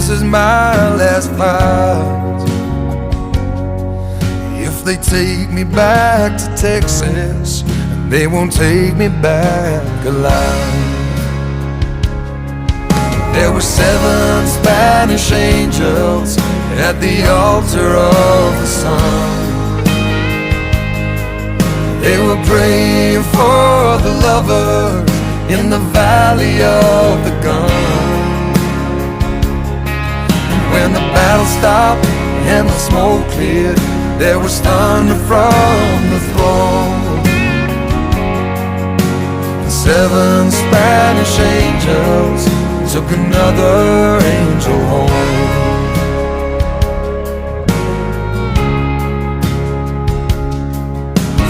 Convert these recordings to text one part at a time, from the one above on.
this is my last fight. If they take me back to Texas, they won't take me back alive. There were 7 Spanish angels at the altar of the sun. They were praying for the lovers in the valley of the gun. And when the battle stopped and the smoke cleared, there was thunder from the throne. And 7 Spanish angels took another angel home.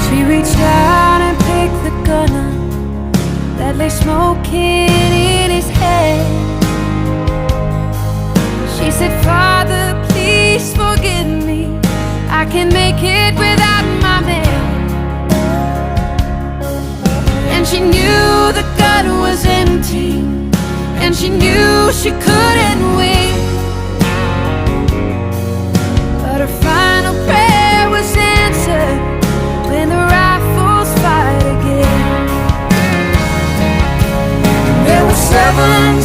She reached out and picked the gun up that lay smoking in his head. She said, Father, please forgive me, I can't make it without my man. And she knew the gun was empty, and she knew she couldn't win. But her final prayer was answered when the rifles fired again. There were 7